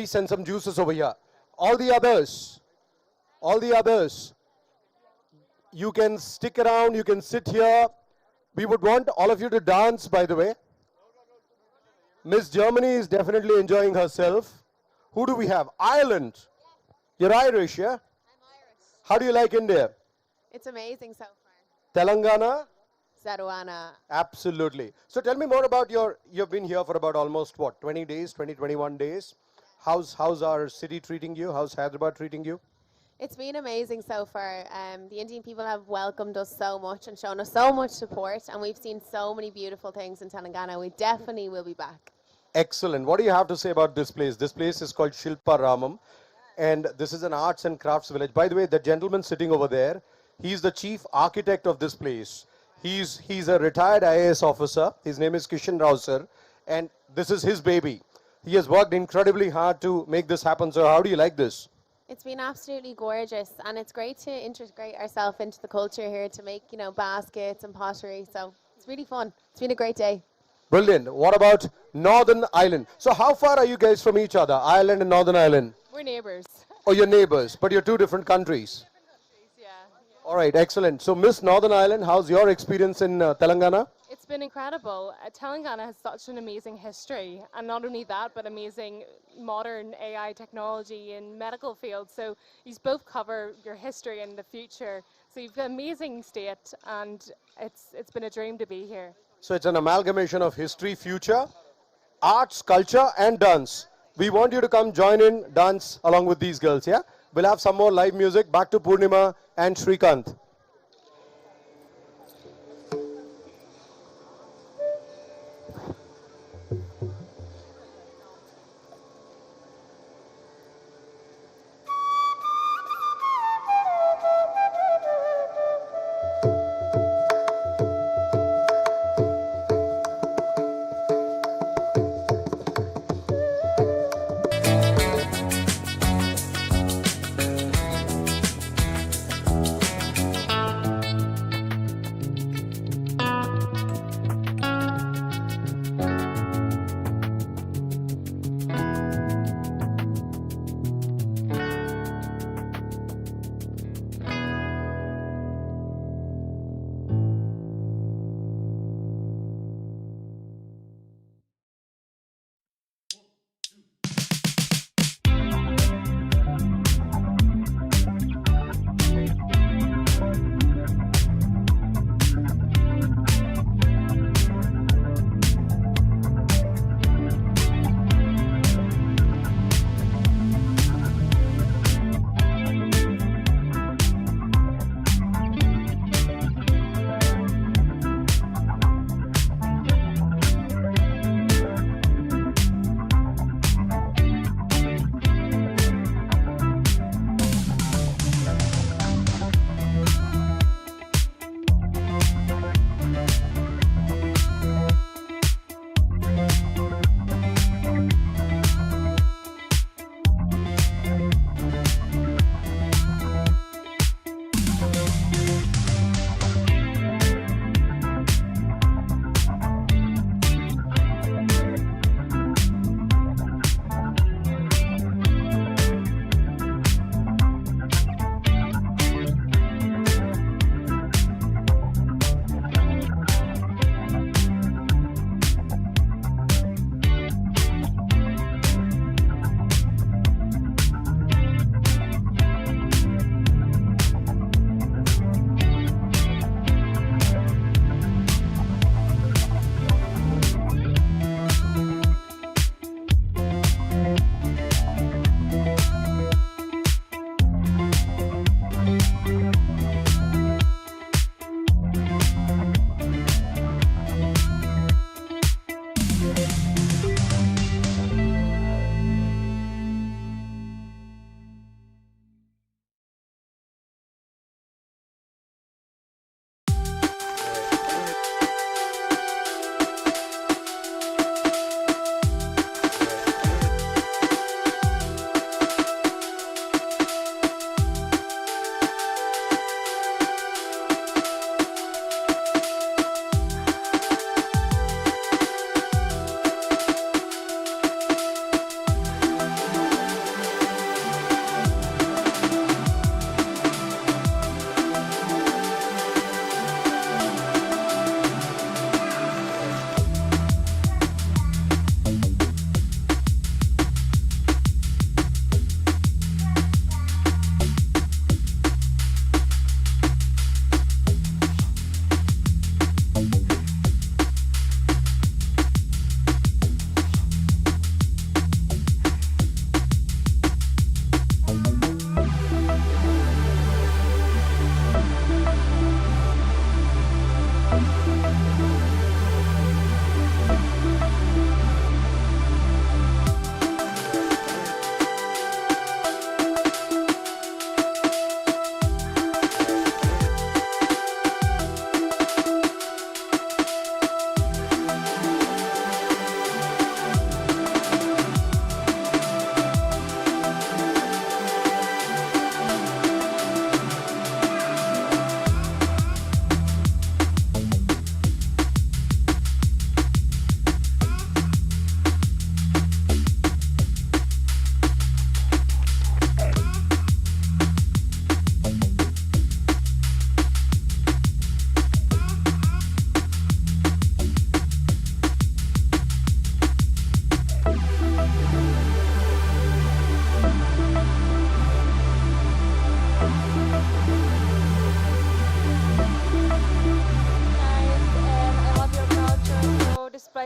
please send some juices over here. All the others, you can stick around, you can sit here. We would want all of you to dance, by the way. Miss Germany is definitely enjoying herself. Who do we have? Ireland. You're Irish, yeah? I'm Irish. How do you like India? It's amazing so far. Telangana? Saruana. Absolutely. So tell me more about you've been here for about almost what, 20 days, 21 days. How's our city treating you? How's Hyderabad treating you? It's been amazing so far. The Indian people have welcomed us so much and shown us so much support, and we've seen so many beautiful things in Telangana. We definitely will be back. Excellent. What do you have to say about this place? This place is called Shilparamam, and this is an arts and crafts village. By the way, the gentleman sitting over there, he's the chief architect of this place. He's a retired IAS officer. His name is Kishan Rao sir, and this is his baby. He has worked incredibly hard to make this happen. So how do you like this? It's been absolutely gorgeous, and it's great to integrate ourselves into the culture here to make, baskets and pottery. So it's really fun. It's been a great day. Brilliant. What about Northern Ireland? So how far are you guys from each other, Ireland and Northern Ireland? We're neighbours. Oh, you're neighbors, but you're two different countries. Yeah. All right, excellent. So Miss Northern Ireland, how's your experience in Telangana? It's been incredible. Telangana has such an amazing history, and not only that, but amazing modern AI technology in medical fields. So you both cover your history and the future. So you've an amazing state, and it's been a dream to be here. So it's an amalgamation of history, future, arts, culture, and dance. We want you to come join in, dance along with these girls, yeah? We'll have some more live music. Back to Purnima and Shrikant.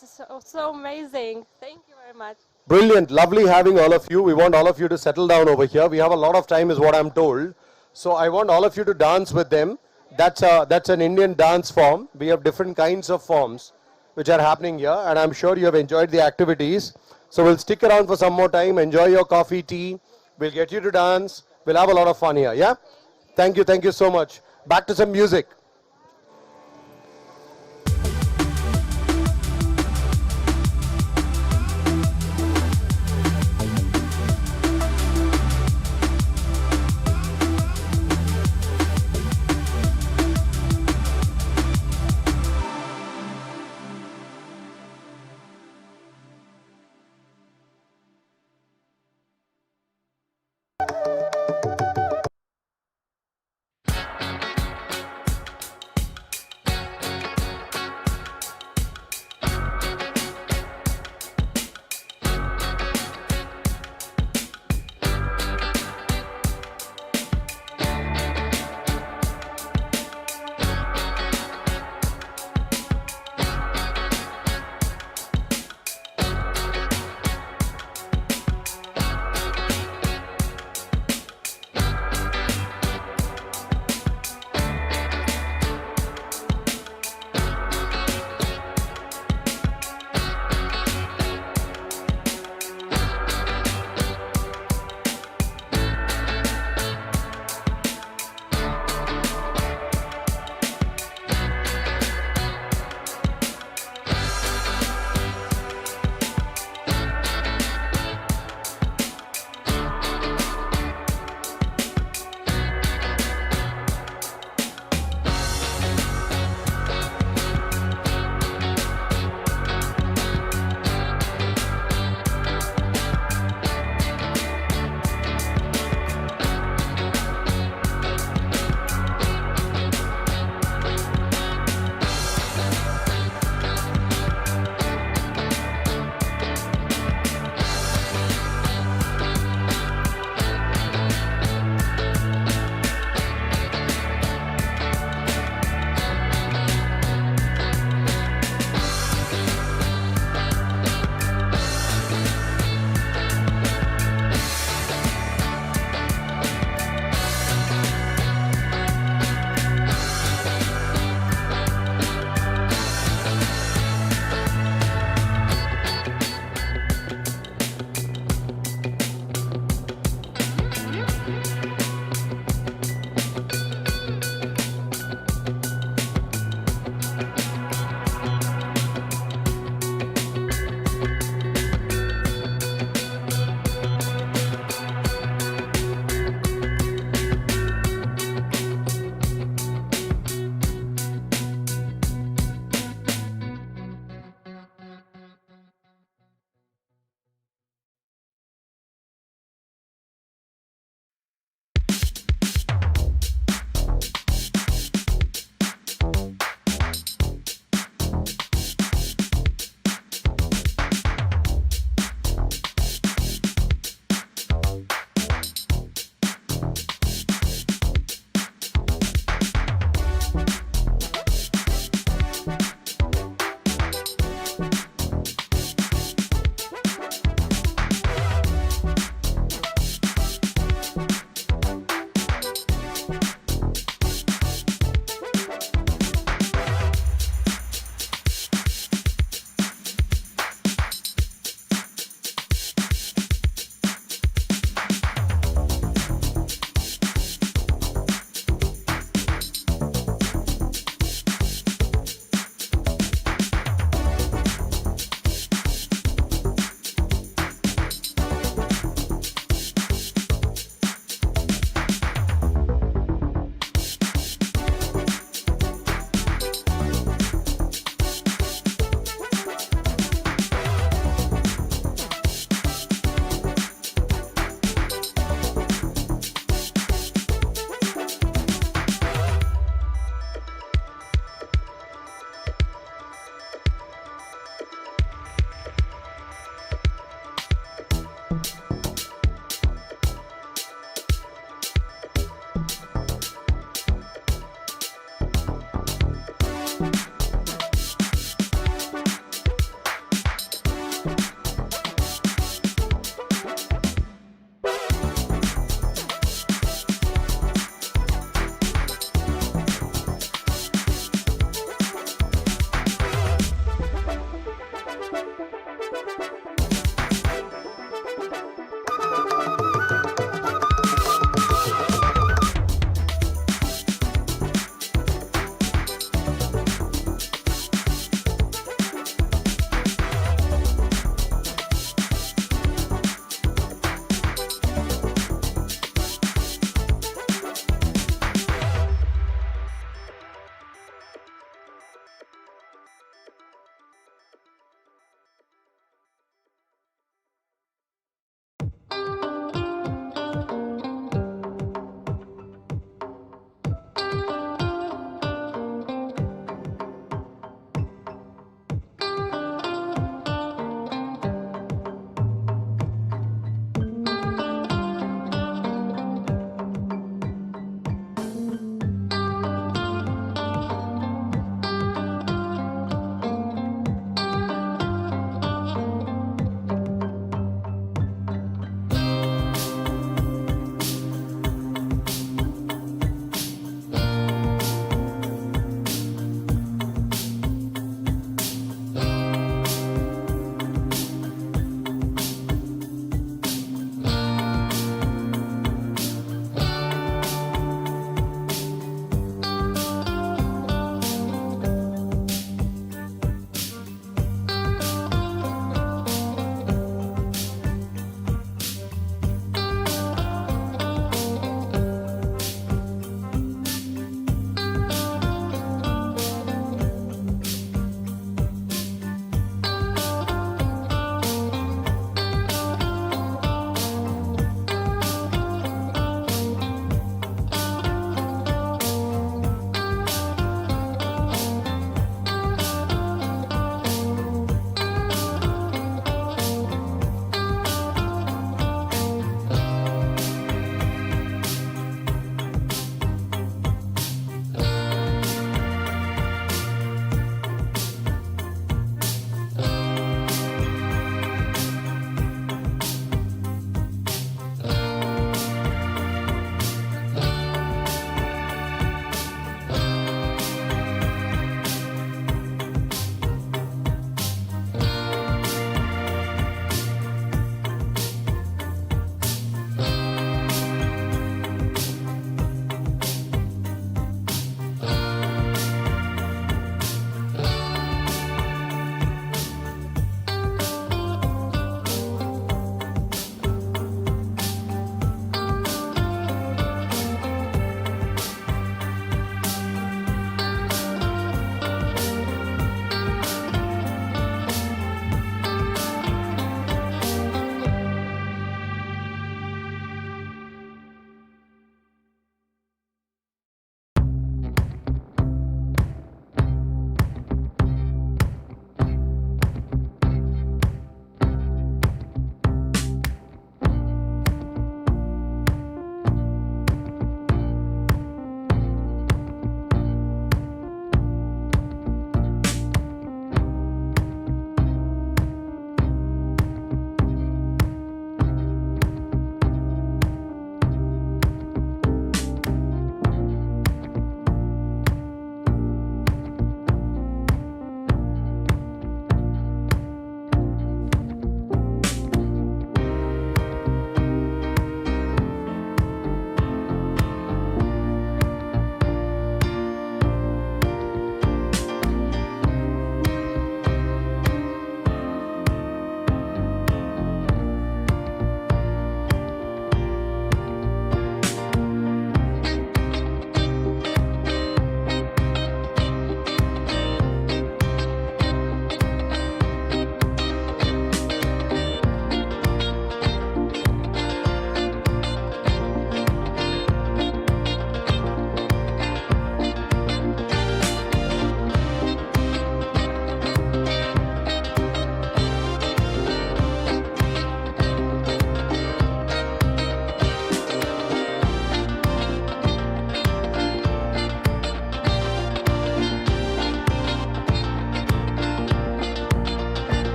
This is so amazing. Thank you very much. Brilliant. Lovely having all of you. We want all of you to settle down over here. We have a lot of time is what I'm told. So I want all of you to dance with them. That's an Indian dance form. We have different kinds of forms which are happening here, and I'm sure you have enjoyed the activities. So we'll stick around for some more time. Enjoy your coffee, tea. We'll get you to dance. We'll have a lot of fun here. Yeah? Thank you. Thank you so much. Back to some music.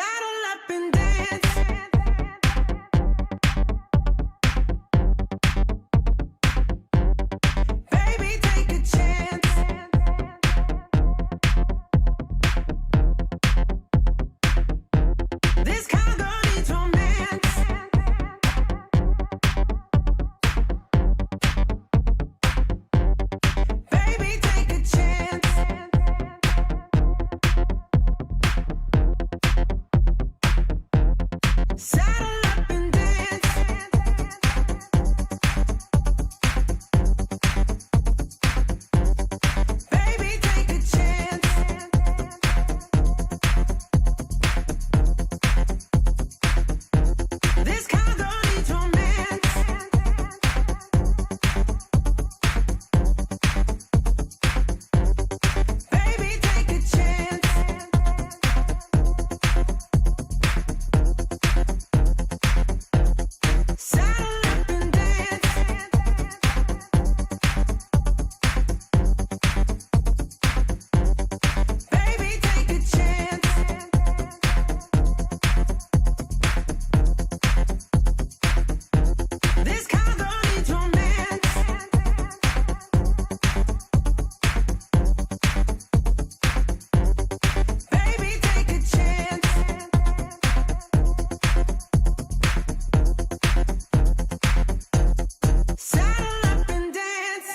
Saddle up and dance. Baby, take a chance. This kind of girl needs romance. Baby, take a chance. Saddle up and dance. Baby, take a chance. This kind of girl needs romance. Baby, take a chance. Saddle up and dance. Baby, take a chance. This kind of girl needs romance. Baby, take a chance. Saddle up and dance.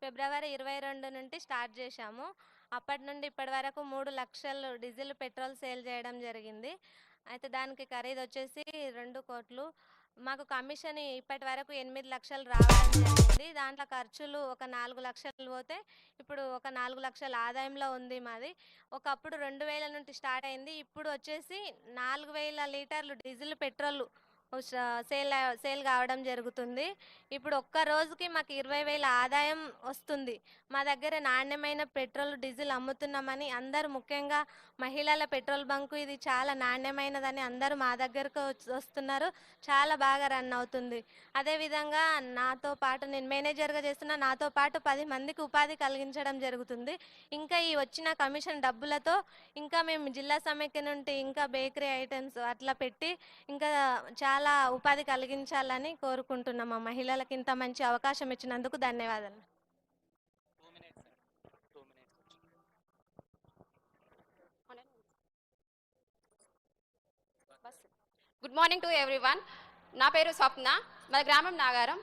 ఫిబ్రవరి 22 నుండి start చేశాము. అప్పటి నుండి ఇప్పటి వరకు 3 లక్షలు diesel petrol sale చేయడం జరిగింది. అయితే దానికి ఖరీదు వచ్చేసి 2 కోట్లు. మాకు కమిషన్ ఇప్పటి వరకు 8 లక్షలు రావడం జరిగింది. దాంట్లో ఖర్చులు ఒక 4 లక్షలు పోతే ఇప్పుడు ఒక 4 లక్షల ఆదాయంలో ఉంది మాది. ఒకప్పుడు 2000 నుండి స్టార్ట్ అయింది. ఇప్పుడు వచ్చేసి 4000 లీటర్లు డీజిల్ పెట్రోల్ సేల్ సేల్ కావడం జరుగుతుంది. ఇప్పుడు ఒక్క రోజుకి మాకు 20,000 ఆదాయం వస్తుంది. మా దగ్గర నాణ్యమైన పెట్రోల్ డీజిల్ అమ్ముతున్నామని అందరూ, ముఖ్యంగా మహిళల పెట్రోల్ బంకు ఇది చాలా నాణ్యమైనదని అందరూ మా దగ్గరకు వస్తున్నారు. చాలా బాగా రన్ అవుతుంది. అదేవిధంగా నాతో పాటు నేను మేనేజర్గా చేస్తున్న, నాతో పాటు 10 మందికి ఉపాధి కలిగించడం జరుగుతుంది. ఇంకా ఈ వచ్చిన కమిషన్ డబ్బులతో ఇంకా మేము జిల్లా సమైక్య నుండి ఇంకా బేకరీ ఐటమ్స్ అట్లా పెట్టి ఇంకా చాలా ఉపాధి కలిగించాలని కోరుకుంటున్నాం. మా మహిళలకు ఇంత మంచి అవకాశం ఇచ్చినందుకు ధన్యవాదాలు. Good morning to everyone. నా పేరు స్వప్న, మా గ్రామం నాగారం.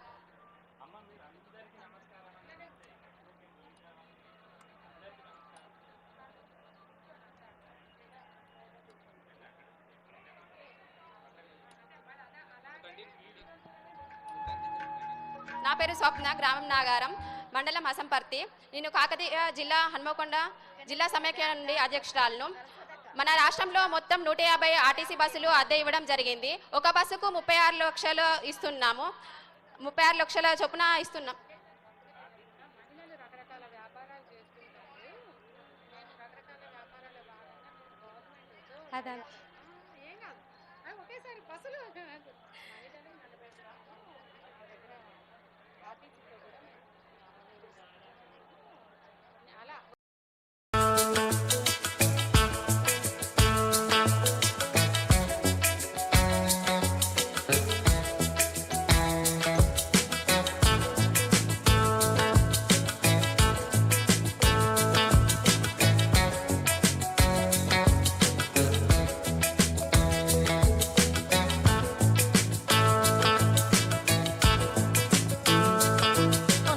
నా పేరు స్వప్న, గ్రామం నాగారం, మండలం అసంపర్తి. నేను కాకతీయ జిల్లా హన్మకొండ జిల్లా సమైక్య నుండి అధ్యక్షురాలను. మన రాష్ట్రంలో మొత్తం 150 ఆర్టీసీ బస్సులు అద్దె ఇవ్వడం జరిగింది. ఒక బస్సుకు 36 లక్షలు ఇస్తున్నాము. 36 లక్షల చొప్పున ఇస్తున్నాం. అదే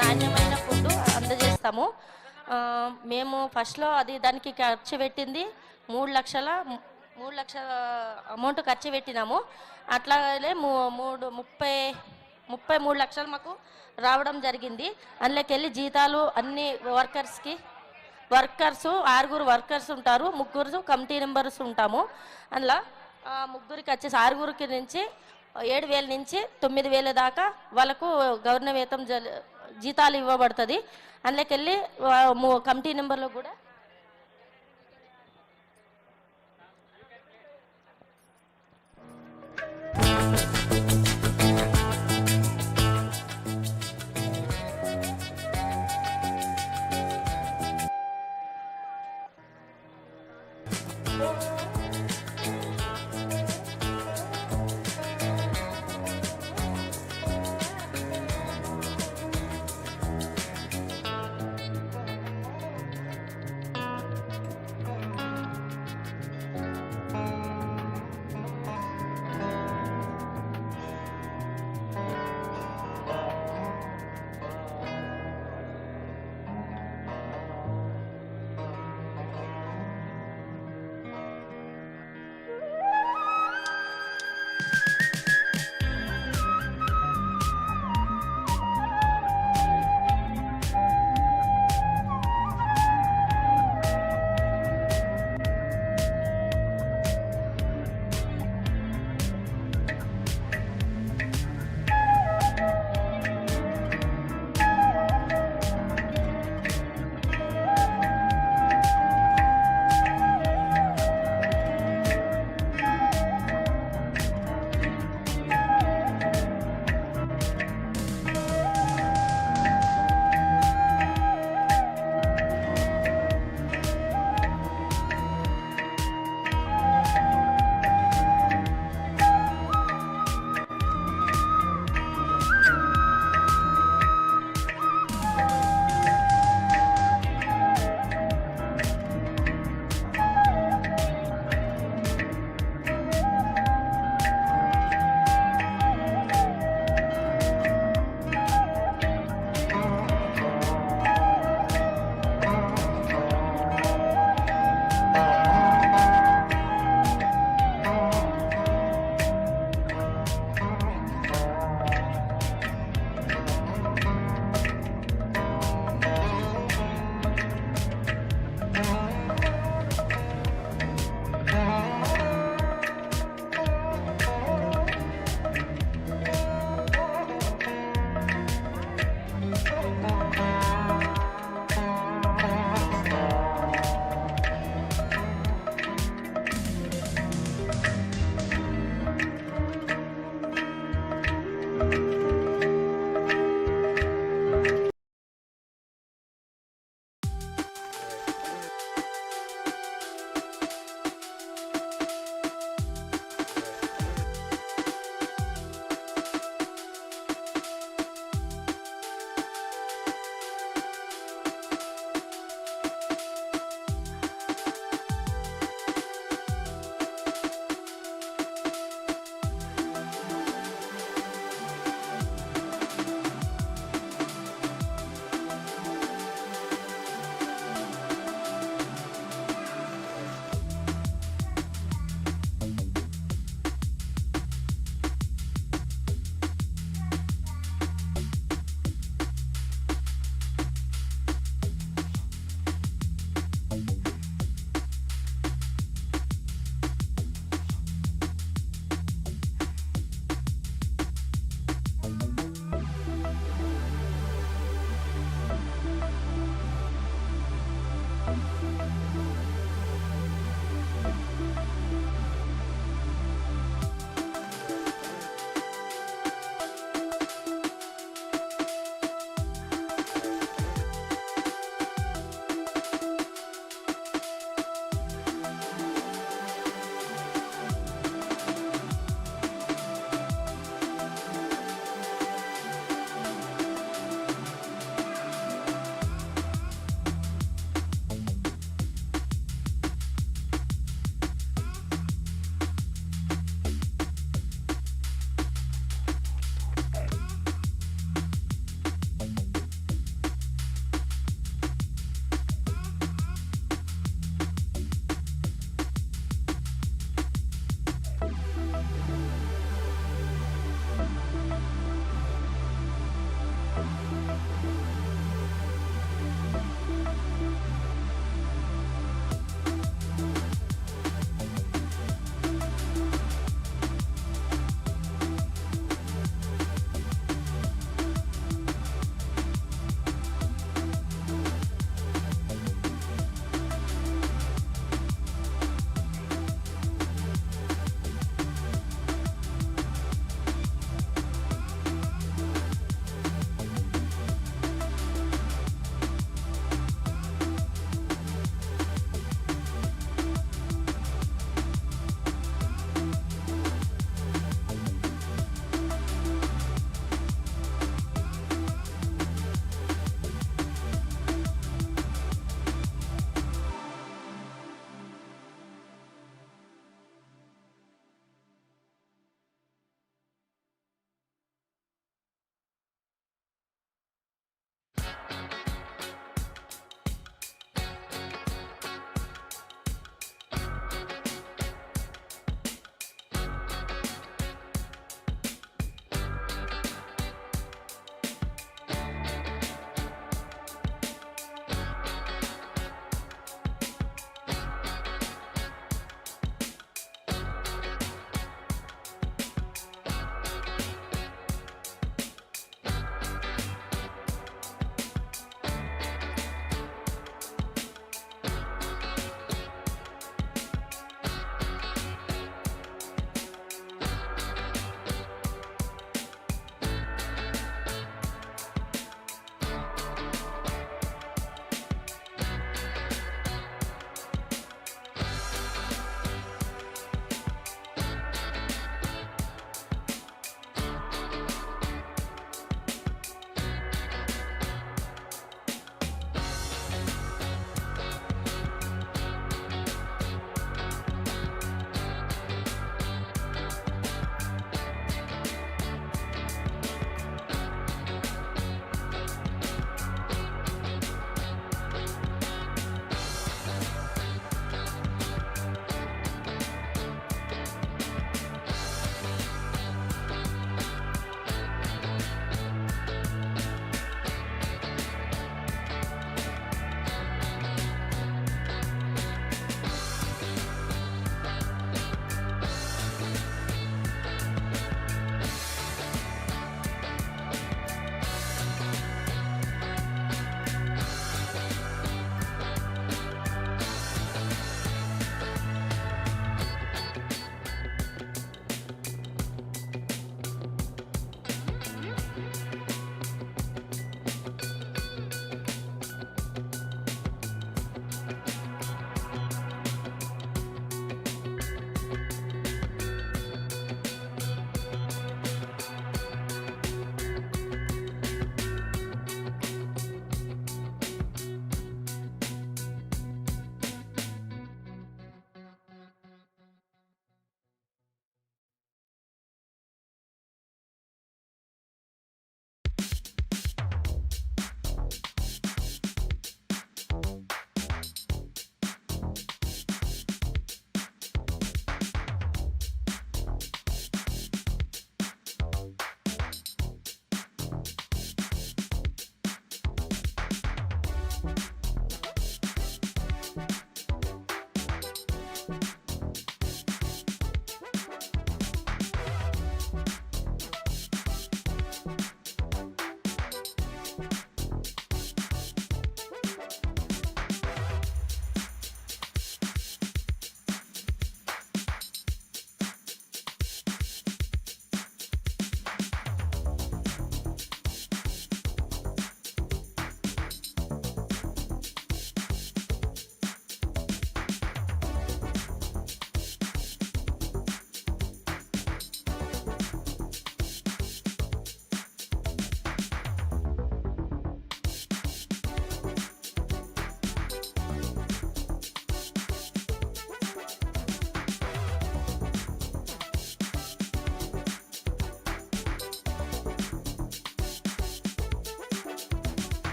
నాణ్యమైన ఫుడ్ అందజేస్తాము. మేము ఫస్ట్లో అది దానికి ఖర్చు పెట్టింది 3 లక్షల అమౌంట్ ఖర్చు పెట్టినాము. అట్లాగే 33 లక్షలు మాకు రావడం జరిగింది. అందులోకి వెళ్ళి జీతాలు అన్ని వర్కర్స్ 6 వర్కర్స్ ఉంటారు, 3 కమిటీ మెంబర్స్ ఉంటాము. అందులో 3కి వచ్చేసి 6 నుంచి 7,000 నుంచి 9,000 దాకా వాళ్ళకు గవర్నవేతం జీతాలు ఇవ్వబడుతుంది. అందులోకి వెళ్ళి కమిటీ నెంబర్లో కూడా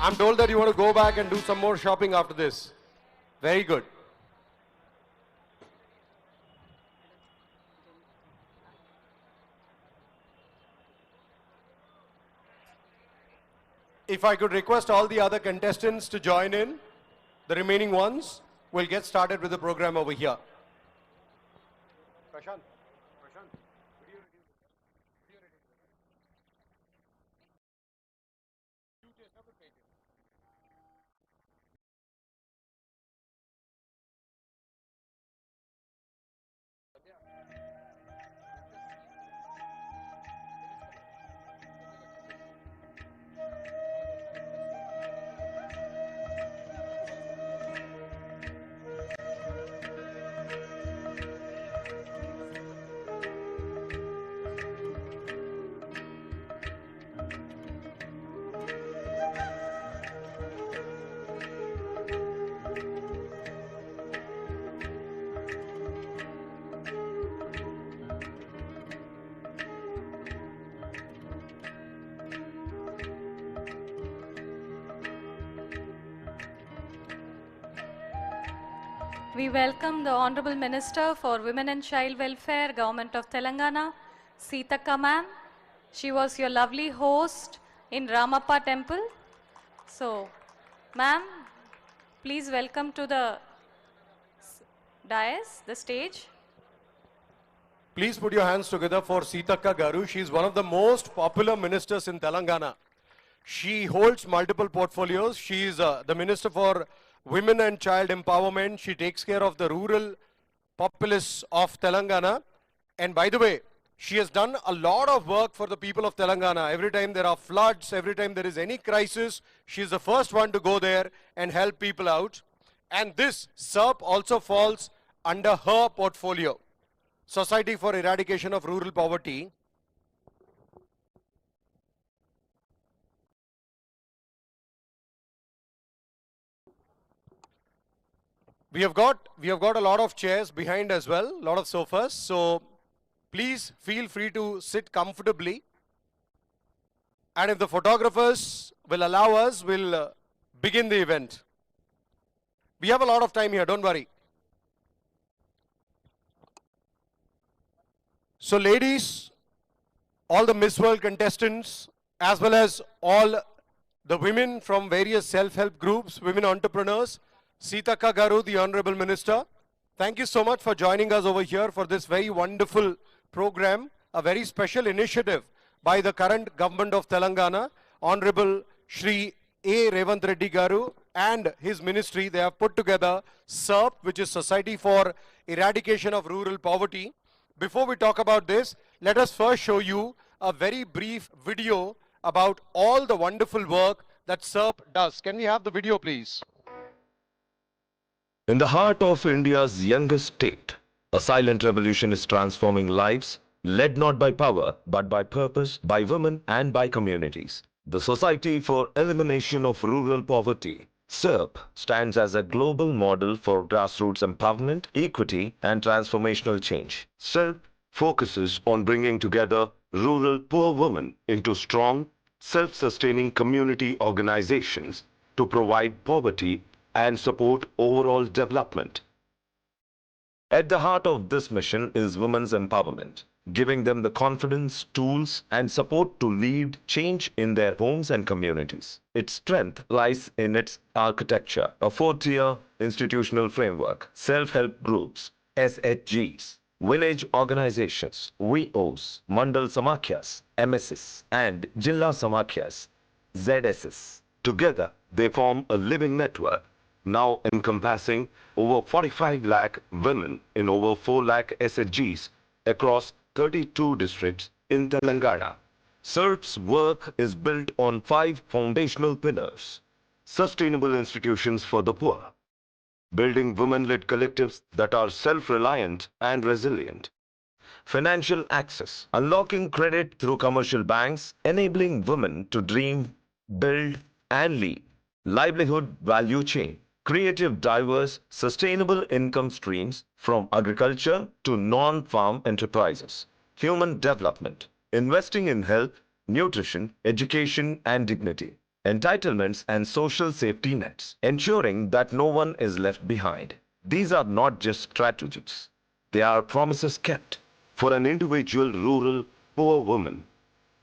I'm told that you want to go back and do some more shopping after this. Very good. If I could request all the other contestants to join in, the remaining ones, we'll get started with the program over here. Prashant. We welcome the Honorable Minister for Women and Child Welfare, Government of Telangana, Sitaka ma'am. She was your lovely host in Ramappa Temple. So, ma'am, please welcome to the dais, the stage. Please put your hands together for Sitaka Garu. She is one of the most popular ministers in Telangana. She holds multiple portfolios. She is the Minister for Women and Child Empowerment. She takes care of the rural populace of Telangana. And by the way, she has done a lot of work for the people of Telangana. Every time there are floods, every time there is any crisis, she is the first one to go there and help people out. And this SERP also falls under her portfolio. Society for Eradication of Rural Poverty. We have got a lot of chairs behind as well, a lot of sofas. So please feel free to sit comfortably. And if the photographers will allow us, we'll begin the event. We have a lot of time here, don't worry. So ladies, all the Miss World contestants, as well as all the women from various self-help groups, women entrepreneurs, Sitaka Garu, the Honorable Minister, thank you so much for joining us over here for this very wonderful program, a very special initiative by the current government of Telangana, Honorable Shri A. Revant Reddy Garu and his ministry. They have put together SERP, which is Society for Eradication of Rural Poverty. Before we talk about this, let us first show you a very brief video about all the wonderful work that SERP does. Can we have the video, please? In the heart of India's youngest state, a silent revolution is transforming lives, led not by power, but by purpose, by women and by communities. The Society for Elimination of Rural Poverty, SERP, stands as a global model for grassroots empowerment, equity, and transformational change. SERP focuses on bringing together rural poor women into strong, self-sustaining community organizations to provide poverty and support overall development. At the heart of this mission is women's empowerment, giving them the confidence, tools, and support to lead change in their homes and communities. Its strength lies in its architecture, a four-tier institutional framework, self-help groups, SHGs, village organizations, VOs, Mandal Samakhyas, MSs, and Jilla Samakhyas, ZSs. Together, they form a living network, now encompassing over 45 lakh women in over 4 lakh SHGs across 32 districts in Telangana. SERP's work is built on 5 foundational pillars: sustainable institutions for the poor, building women-led collectives that are self-reliant and resilient, financial access, unlocking credit through commercial banks, enabling women to dream, build, and lead, livelihood value chain, creative, diverse, sustainable income streams from agriculture to non-farm enterprises, human development, investing in health, nutrition, education, and dignity, entitlements, and social safety nets, ensuring that no one is left behind. These are not just strategies, they are promises kept. For an individual rural poor woman,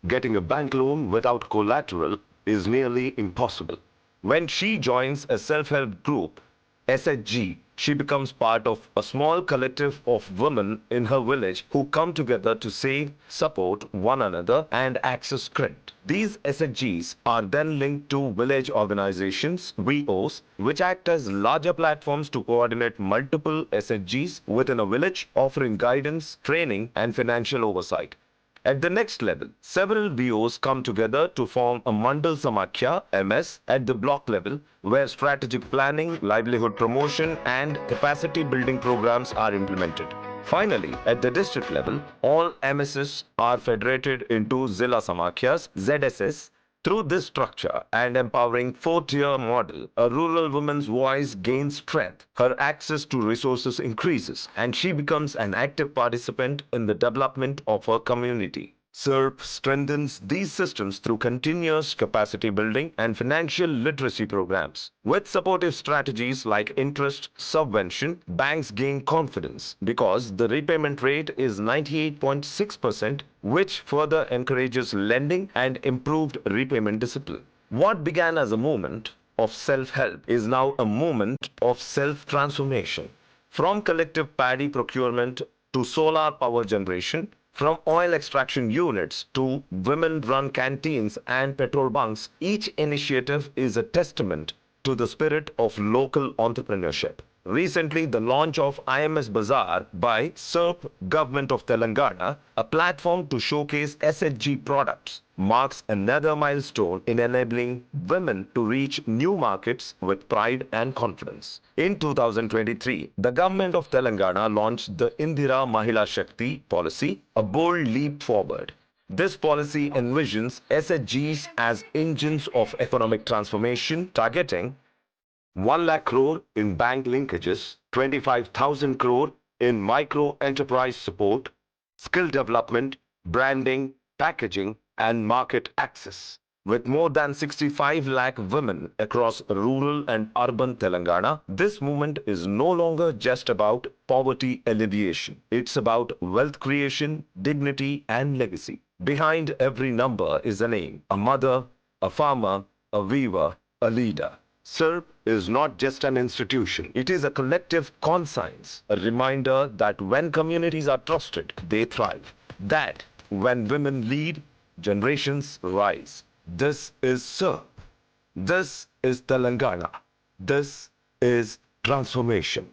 getting a bank loan without collateral is nearly impossible. When she joins a self-help group, SHG, she becomes part of a small collective of women in her village who come together to save, support one another, and access credit. These SHGs are then linked to village organizations, VOs, which act as larger platforms to coordinate multiple SHGs within a village, offering guidance, training, and financial oversight. At the next level, several VOs come together to form a Mandal Samakhya MS at the block level, where strategic planning, livelihood promotion, and capacity building programs are implemented. Finally, at the district level, all MSs are federated into Zilla Samakhyas, ZSS. Through this structure and empowering four-tier model, a rural woman's voice gains strength, her access to resources increases, and she becomes an active participant in the development of her community. SERP strengthens these systems through continuous capacity building and financial literacy programs. With supportive strategies like interest subvention, banks gain confidence because the repayment rate is 98.6%, which further encourages lending and improved repayment discipline. What began as a movement of self-help is now a movement of self-transformation. From collective paddy procurement to solar power generation, from oil extraction units to women-run canteens and petrol bunks, each initiative is a testament to the spirit of local entrepreneurship. Recently, the launch of IMS Bazaar by SERP Government of Telangana, a platform to showcase SHG products, marks another milestone in enabling women to reach new markets with pride and confidence. In 2023, the Government of Telangana launched the Indira Mahila Shakti policy, a bold leap forward. This policy envisions SHGs as engines of economic transformation, targeting 1 lakh crore in bank linkages, 25,000 crore in micro enterprise support, skill development, branding, packaging, and market access. With more than 65 lakh women across rural and urban Telangana, this movement is no longer just about poverty alleviation. It's about wealth creation, dignity, and legacy. Behind every number is a name, a mother, a farmer, a weaver, a leader. SERP is not just an institution, it is a collective conscience, a reminder that when communities are trusted, they thrive. That when women lead, generations rise. This is SERP. This is Telangana. This is transformation.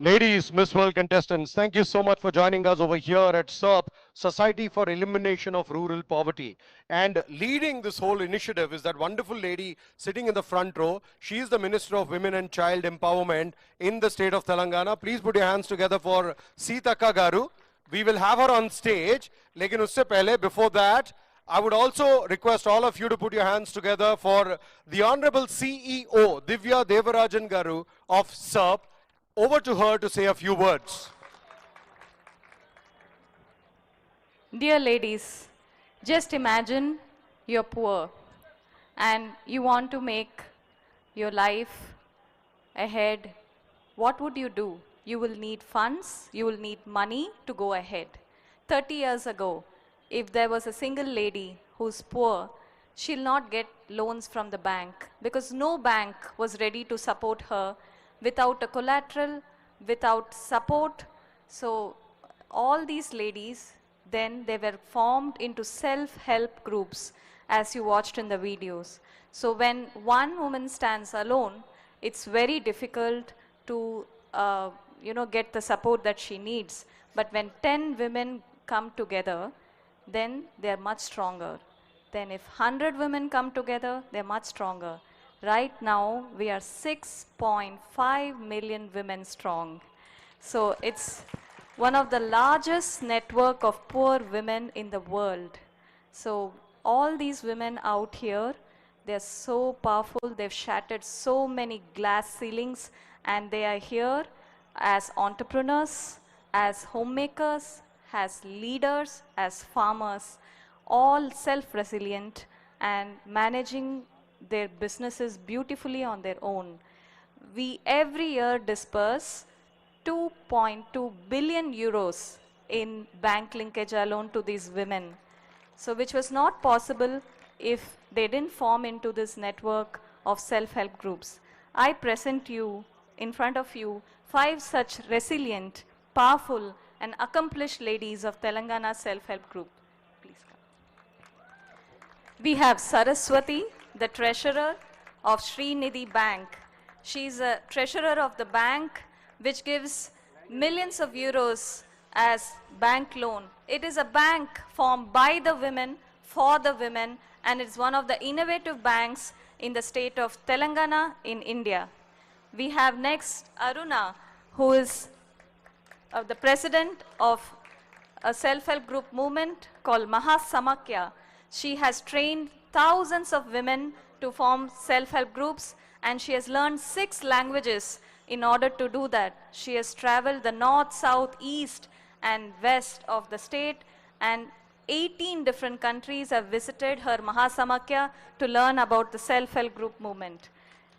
Ladies, Miss World contestants, thank you so much for joining us over here at SERP, Society for Elimination of Rural Poverty. And leading this whole initiative is that wonderful lady sitting in the front row. She is the Minister of Women and Child Empowerment in the state of Telangana. Please put your hands together for Seetaka Garu. We will have her on stage. Lekin usse pehle, before that, I would also request all of you to put your hands together for the Honorable CEO, Divya Devarajan Garu of SERP. Over to her to say a few words. Dear ladies, just imagine you're poor and you want to make your life ahead. What would you do? You will need funds, you will need money to go ahead. 30 years ago, if there was a single lady who's poor, she'll not get loans from the bank because no bank was ready to support her without a collateral, without support. So all these ladies, then they were formed into self-help groups, as you watched in the videos. So when one woman stands alone, it's very difficult to get the support that she needs. But when 10 women come together, then they're much stronger. Then if 100 women come together, they're much stronger. Right now, we are 6.5 million women strong. So it's one of the largest network of poor women in the world. So all these women out here, They're so powerful. They've shattered so many glass ceilings, and they are here as entrepreneurs, as homemakers, as leaders, as farmers, all self-resilient and managing their businesses beautifully on their own. We every year disperse 2.2 billion euros in bank linkage alone to these women. So which was not possible if they didn't form into this network of self-help groups. I present you, in front of you, 5 such resilient, powerful and accomplished ladies of Telangana self-help group. Please come. We have Saraswati, the treasurer of Srinidhi Bank. She is a treasurer of the bank which gives millions of euros as bank loan. It is a bank formed by the women, for the women, and it's one of the innovative banks in the state of Telangana in India. We have next Aruna, who is the president of a self-help group movement called Mahasamakya. She has trained thousands of women to form self-help groups, and she has learned 6 languages in order to do that. She has traveled the north, south, east, and west of the state, and 18 different countries have visited her Mahasamakya to learn about the self-help group movement.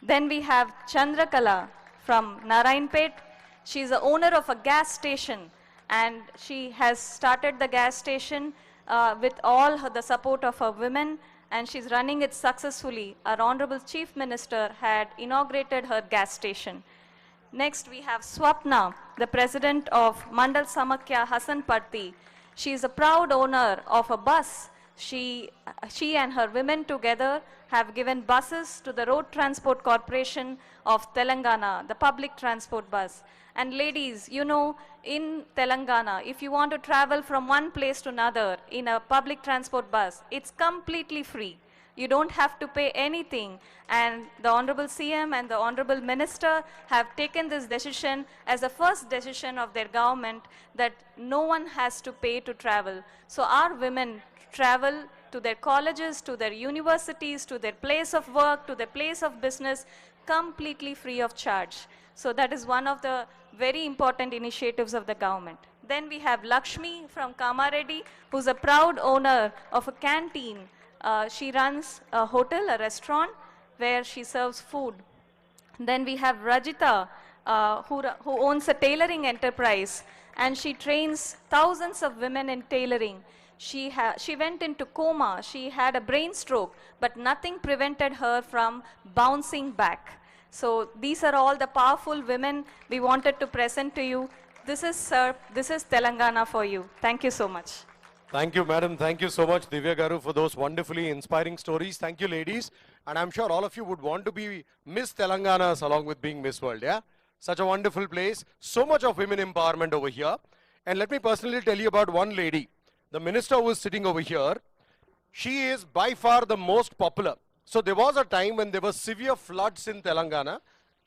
Then we have Chandrakala from Narayanpet. She is the owner of a gas station, and she has started the gas station with all the support of her women, and she's running it successfully. Our Honorable Chief Minister had inaugurated her gas station. Next, we have Swapna, the president of Mandal Samakya Hasanpatti. She is a proud owner of a bus. She and her women together have given buses to the Road Transport Corporation of Telangana, the public transport bus. And ladies, you know, in Telangana, if you want to travel from one place to another in a public transport bus, it's completely free. You don't have to pay anything. And the Honorable CM and the Honorable Minister have taken this decision as the first decision of their government that no one has to pay to travel. So our women travel to their colleges, to their universities, to their place of work, to their place of business, completely free of charge. So that is one of the very important initiatives of the government. Then we have Lakshmi from Kamareddy, who's a proud owner of a canteen. She runs a hotel, a restaurant, where she serves food. Then we have Rajita, who owns a tailoring enterprise, and she trains thousands of women in tailoring. She went into coma, she had a brain stroke, but nothing prevented her from bouncing back. So these are all the powerful women we wanted to present to you. This is Telangana for you. Thank you so much. Thank you, madam. Thank you so much, Divya Garu, for those wonderfully inspiring stories. Thank you, ladies. And I'm sure all of you would want to be Miss Telanganas along with being Miss World, yeah? Such a wonderful place. So much of women empowerment over here. And let me personally tell you about one lady. The minister who is sitting over here, she is by far the most popular. So there was a time when there were severe floods in Telangana.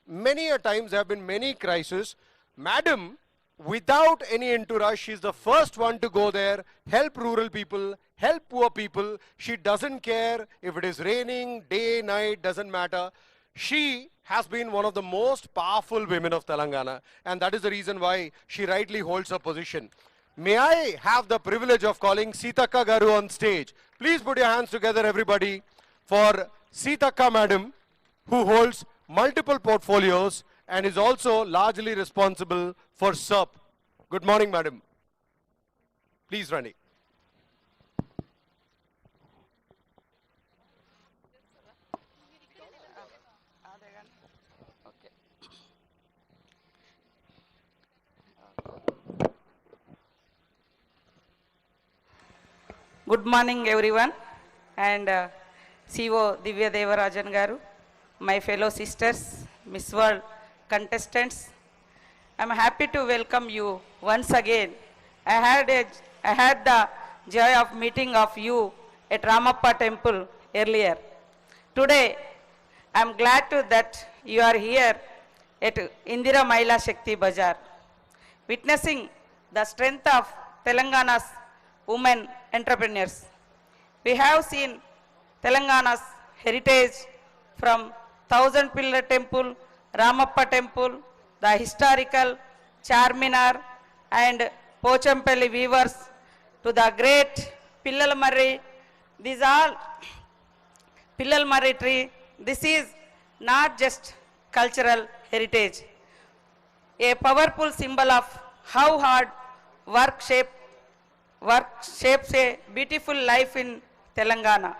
Many a times there have been many crises. Madam, without any entourage, she's the first one to go there, help rural people, help poor people. She doesn't care if it is raining, day, night, doesn't matter. She has been one of the most powerful women of Telangana, and that is the reason why she rightly holds her position. May I have the privilege of calling Sitaka Garu on stage? Please put your hands together, everybody, for Sitaka madam, who holds multiple portfolios and is also largely responsible for SERP. Good morning, madam. Please, Rani. Good morning, everyone, and CEO Divya Devarajan Garu, my fellow sisters, Miss World contestants. I'm happy to welcome you once again. I had the joy of meeting of you at Ramappa temple earlier. Today, I'm glad that you are here at Indira Mahila Shakti Bazaar, witnessing the strength of Telangana's women entrepreneurs. We have seen Telangana's heritage from Thousand Pillar Temple, Ramappa Temple, the historical Charminar and Pochampalli weavers to the great Pillal Marri. These all Pillal Marri tree. This is not just cultural heritage, a powerful symbol of how hard work shapes a beautiful life in Telangana.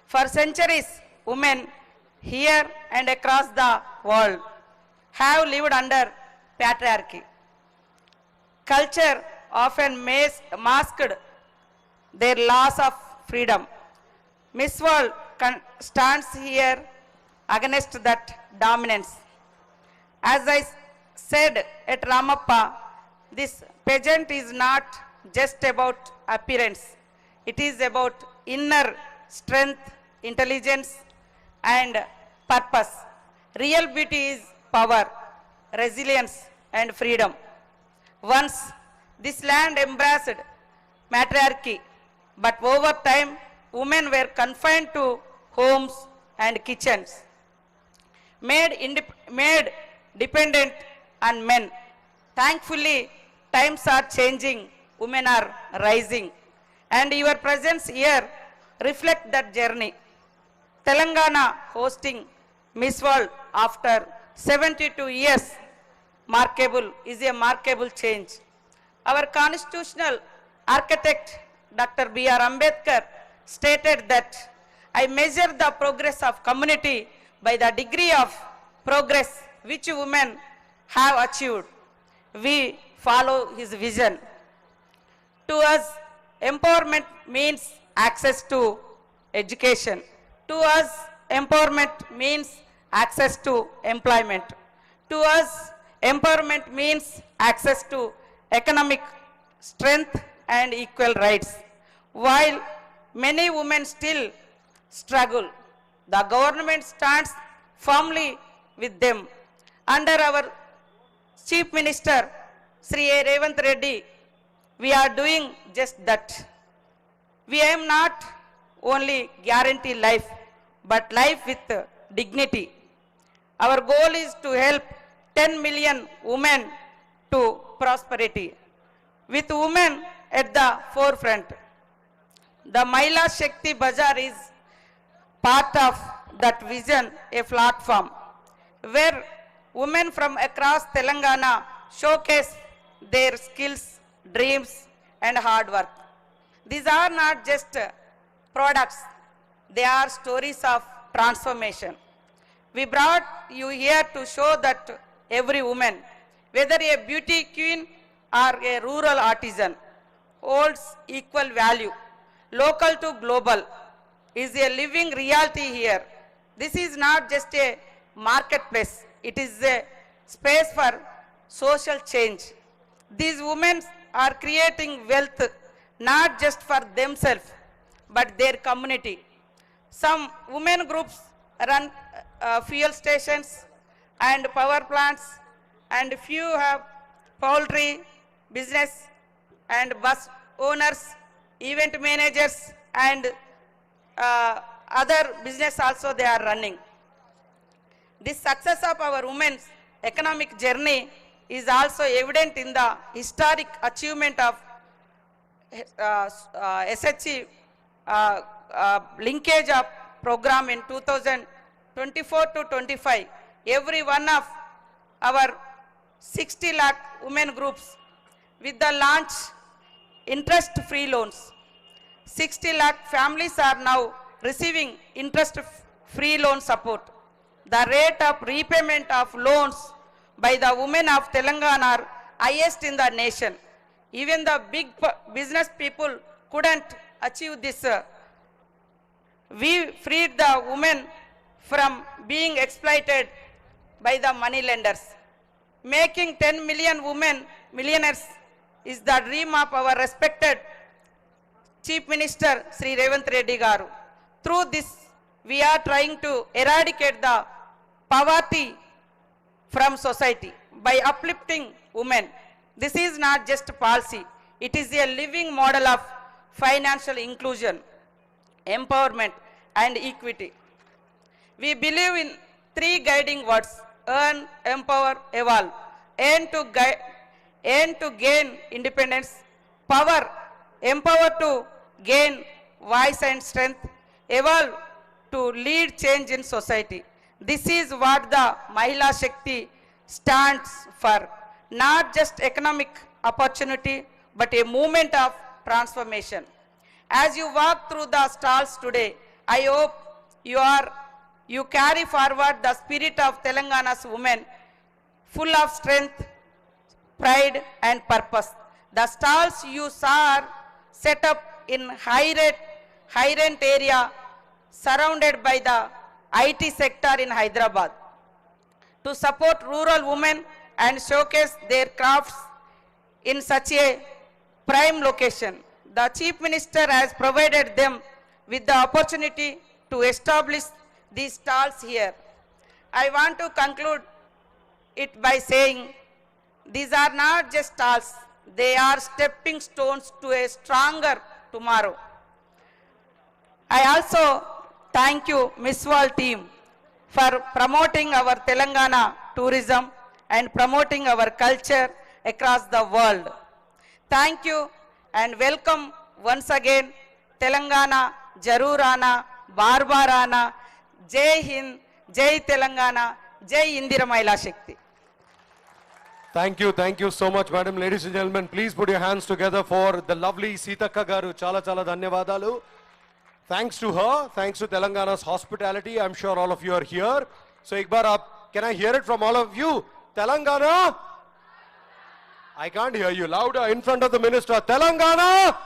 For centuries, women here and across the world have lived under patriarchy. Culture often masked their loss of freedom. Miss World stands here against that dominance. As I said at Ramappa, this pageant is not just about appearance. It is about inner strength, intelligence, and purpose. Real beauty is power, resilience, and freedom. Once this land embraced matriarchy, but over time, women were confined to homes and kitchens, made dependent on men. Thankfully, times are changing, women are rising, and your presence here reflects that journey. Telangana hosting Miss World after 72 years is a markable change. Our constitutional architect, Dr. B.R. Ambedkar, stated that I measure the progress of community by the degree of progress which women have achieved. We follow his vision. To us, empowerment means access to education. To us, empowerment means access to employment. To us, empowerment means access to economic strength and equal rights. While many women still struggle, the government stands firmly with them. Under our Chief Minister, Sri A. Revant Reddy, we are doing just that. We aim not only guarantee life, but life with dignity. Our goal is to help 10 million women to prosperity, with women at the forefront. The Mahila Shakti Bazaar is part of that vision, a platform where women from across Telangana showcase their skills, dreams, and hard work. These are not just products, they are stories of transformation. We brought you here to show that every woman, whether a beauty queen or a rural artisan, holds equal value. Local to global is a living reality here. This is not just a marketplace, it is a space for social change. These women are creating wealth not just for themselves, but their community. Some women groups run fuel stations and power plants, and few have poultry business and bus owners, event managers, and other business also they are running. This success of our women's economic journey is also evident in the historic achievement of SHE linkage of program in 2024 to 25. Every one of our 60 lakh women groups with the launch interest-free loans. 60 lakh families are now receiving interest-free loan support. The rate of repayment of loans by the women of Telangana are highest in the nation. Even the big business people couldn't achieve this. We freed the women from being exploited by the money lenders. Making 10 million women millionaires is the dream of our respected Chief Minister Sri Revant Reddy Garu. Through this, we are trying to eradicate the poverty from society by uplifting women. This is not just policy, it is a living model of financial inclusion, empowerment, and equity. We believe in three guiding words: earn, empower, evolve. Aim to gain independence, power, empower to gain voice and strength, evolve to lead change in society. This is what the Mahila Shakti stands for. Not just economic opportunity, but a movement of transformation. As you walk through the stalls today, I hope you carry forward the spirit of Telangana's women, full of strength, pride and purpose. The stalls you saw are set up in high rent area surrounded by the IT sector in Hyderabad to support rural women and showcase their crafts in such a prime location. The Chief Minister has provided them with the opportunity to establish these stalls here. I want to conclude it by saying these are not just stalls, they are stepping stones to a stronger tomorrow. I also thank you, Miss World team, for promoting our Telangana tourism and promoting our culture across the world. Thank you and welcome once again, Telangana, Jarurana, Barbarana, Jai Hind, Jai Telangana, Jai Indira Mahila Shakti. Thank you so much, madam. Ladies and gentlemen, please put your hands together for the lovely Sitaka garu. Chala dhanyavadalu. Thanks to her, thanks to Telangana's hospitality. I'm sure all of you are here. So, ek baar can I hear it from all of you? Telangana? I can't hear you. Louder in front of the minister. Telangana?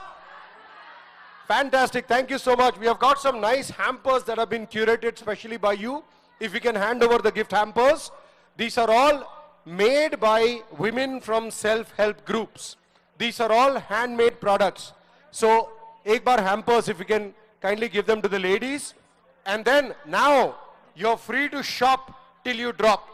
Fantastic. Thank you so much. We have got some nice hampers that have been curated specially by you. If you can hand over the gift hampers. These are all made by women from self-help groups. These are all handmade products. So, ek baar hampers, if you can kindly give them to the ladies. And then now you're free to shop till you drop.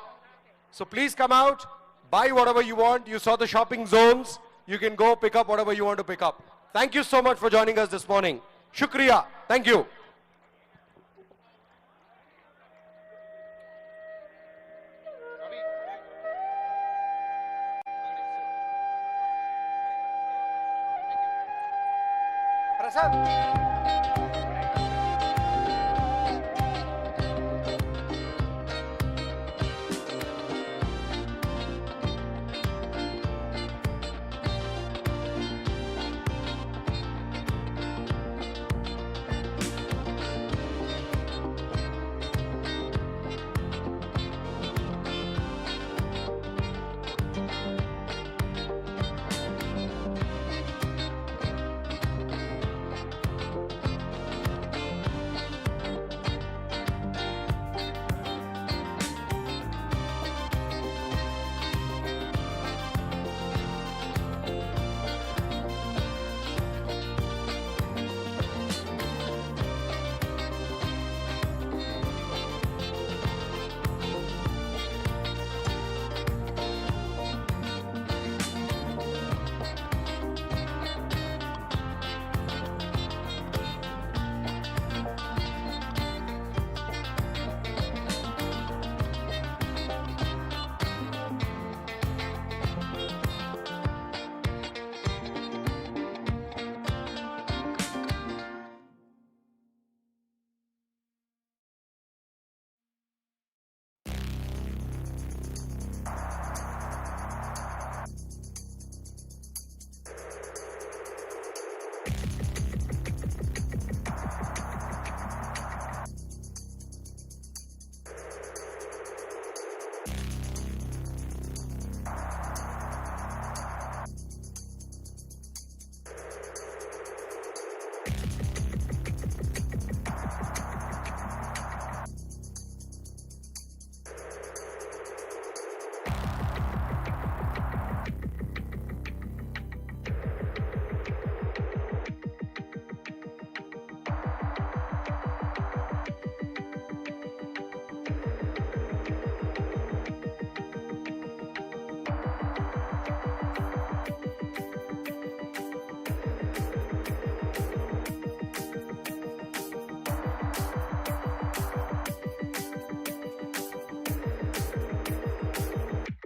So please come out, buy whatever you want. You saw the shopping zones. You can go pick up whatever you want to pick up. Thank you so much for joining us this morning. Shukriya. Thank you. Prasad.